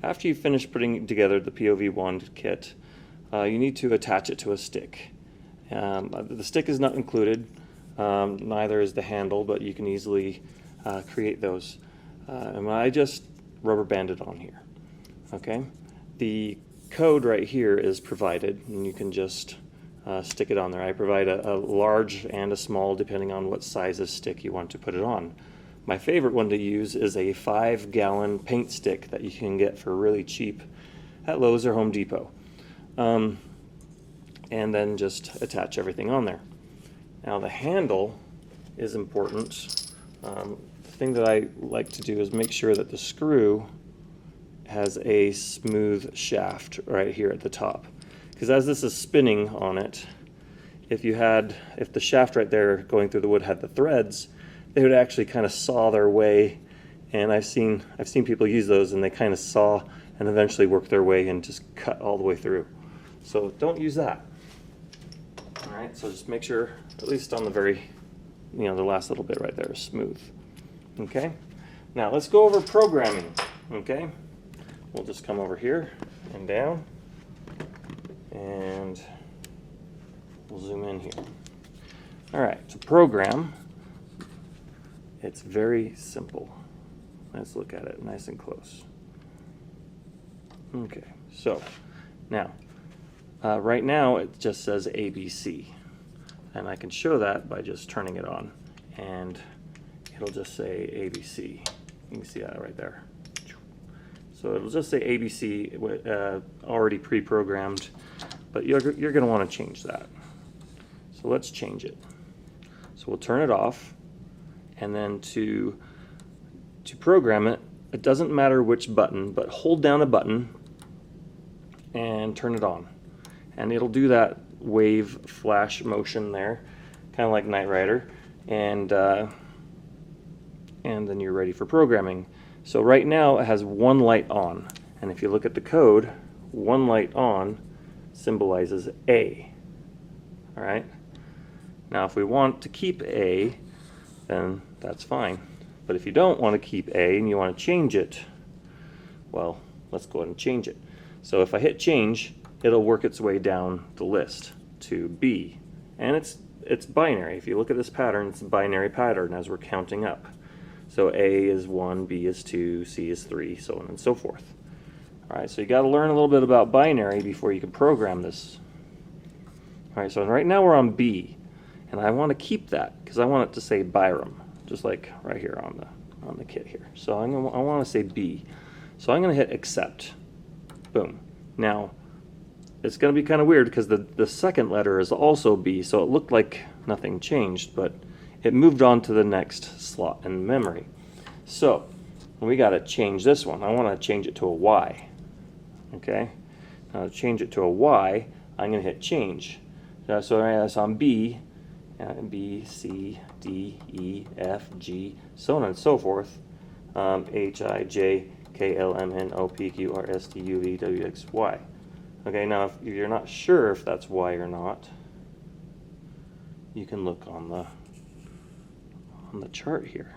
After you finish putting together the POV wand kit, you need to attach it to a stick. The stick is not included, neither is the handle, but you can easily create those. And I just rubber banded on here. Okay, the code right here is provided, and you can just stick it on there. I provide a large and a small depending on what size of stick you want to put it on. My favorite one to use is a 5-gallon paint stick that you can get for really cheap at Lowe's or Home Depot. And then just attach everything on there. Now the handle is important. The thing that I like to do is make sure that the screw has a smooth shaft right here at the top. Because as this is spinning on it, if the shaft right there going through the wood had the threads, they would actually kind of saw their way, and I've seen people use those, and they kind of saw and eventually work their way and just cut all the way through. So don't use that. All right, so just make sure, at least on the the last little bit right there is smooth. Okay, now let's go over programming. Okay, we'll just come over here and down, and we'll zoom in here. All right, to program, it's very simple. Let's look at it nice and close. Okay, so now, right now it just says ABC, and I can show that by just turning it on, and it'll just say ABC. You can see that right there. So it'll just say ABC, already pre-programmed, but you're going to want to change that. So let's change it. So we'll turn it off, and then to program it, it doesn't matter which button, but hold down a button and turn it on. And it'll do that wave flash motion there, kind of like Knight Rider, and then you're ready for programming. So right now it has one light on, and if you look at the code, one light on symbolizes A. All right. Now if we want to keep A, then that's fine. But if you don't want to keep A and you want to change it, well, let's go ahead and change it. So if I hit change, it'll work its way down the list to B. And it's binary. If you look at this pattern, it's a binary pattern as we're counting up. So A is 1, B is 2, C is 3, so on and so forth. All right, so you got to learn a little bit about binary before you can program this. All right, so right now we're on B, and I want to keep that because I want it to say Byram, just like right here on the kit here. So I want to say B. So I'm going to hit accept. Boom. Now it's going to be kind of weird because the second letter is also B, so it looked like nothing changed, but it moved on to the next slot in memory. So we got to change this one. I want to change it to a Y. Okay. Now to change it to a Y, I'm going to hit change. So it's on B, B, C, D, E, F, G, so on and so forth. H, I, J, K, L, M, N, O, P, Q, R, S, T, U, V, W, X, Y. Okay, now if you're not sure if that's Y or not, you can look on the chart here.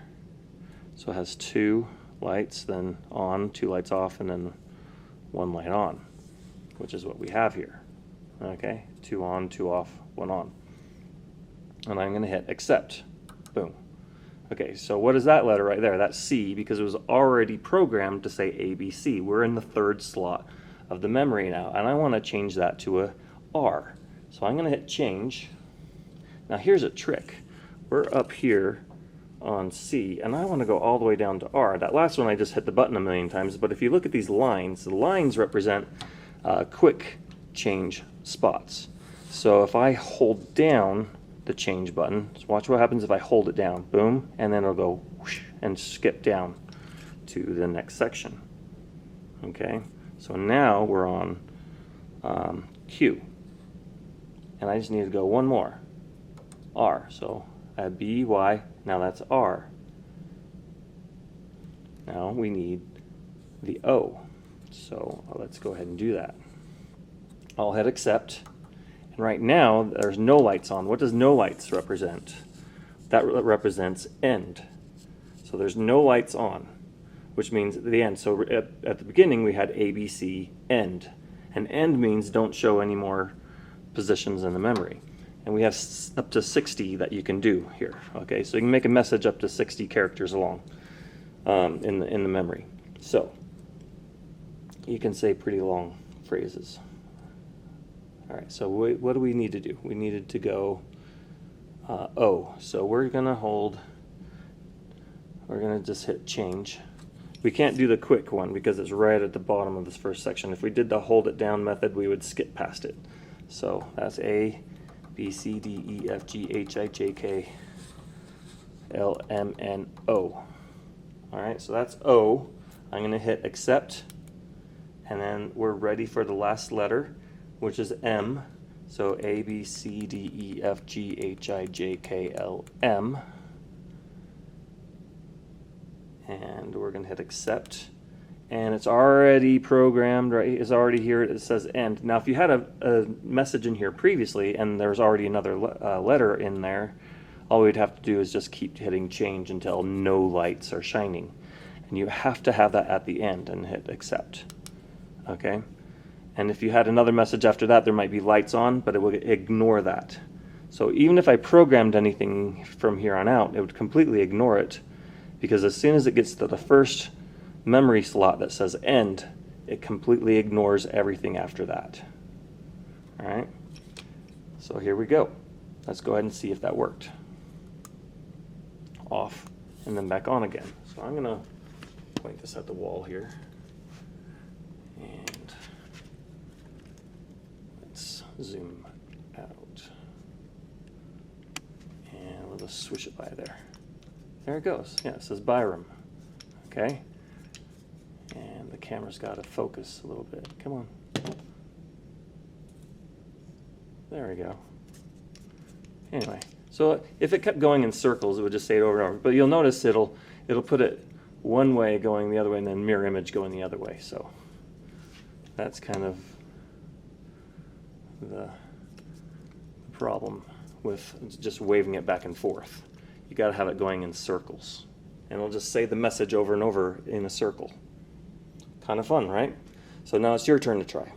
So it has 2 lights, then on, 2 lights off, and then 1 light on, which is what we have here. Okay, 2 on, 2 off, 1 on. And I'm going to hit accept. Boom. Okay, so what is that letter right there? That's C, because it was already programmed to say ABC. We're in the 3rd slot of the memory now, and I want to change that to a R. So I'm going to hit change. Now here's a trick. We're up here on C, and I want to go all the way down to R. That last one I just hit the button a million times, but if you look at these lines, the lines represent quick change spots. So if I hold down the change button, so watch what happens if I hold it down. Boom, and then it'll go whoosh and skip down to the next section. Okay, so now we're on Q, and I just need to go one more, R. So I have B, Y, now that's R. Now we need the O, so let's go ahead and do that. I'll hit accept, and right now there's no lights on. What does no lights represent? That represents end. So there's no lights on. which means the end. So at the beginning we had ABC end, and end means don't show any more positions in the memory. And we have up to 60 that you can do here. Okay, so you can make a message up to 60 characters long in the memory. So you can say pretty long phrases. All right, so what do we need to do? We needed to go O. So we're gonna just hit change. We can't do the quick one because it's right at the bottom of this first section. If we did the hold it down method, we would skip past it. So that's A, B, C, D, E, F, G, H, I, J, K, L, M, N, O. All right, so that's O. I'm gonna hit accept, and then we're ready for the last letter, which is M. So A, B, C, D, E, F, G, H, I, J, K, L, M. And we're going to hit accept. And it's already programmed, right? It's already here. It says end. Now, if you had a message in here previously and there's already another letter in there, all we'd have to do is just keep hitting change until no lights are shining. And you have to have that at the end and hit accept. Okay? And if you had another message after that, there might be lights on, but it will ignore that. So even if I programmed anything from here on out, it would completely ignore it, because as soon as it gets to the first memory slot that says end, it completely ignores everything after that. All right? So here we go. Let's go ahead and see if that worked. Off, and then back on again. So I'm going to point this at the wall here. And let's zoom out. And we'll just switch it by there. There it goes. Yeah, it says Byram. Okay. And the camera's got to focus a little bit. Come on. There we go. Anyway, so if it kept going in circles, it would just say it over and over. But you'll notice it'll put it one way going the other way, and then mirror image going the other way. So that's kind of the problem with just waving it back and forth. You got to have it going in circles, and it'll just say the message over and over in a circle. Kind of fun, right? So now it's your turn to try.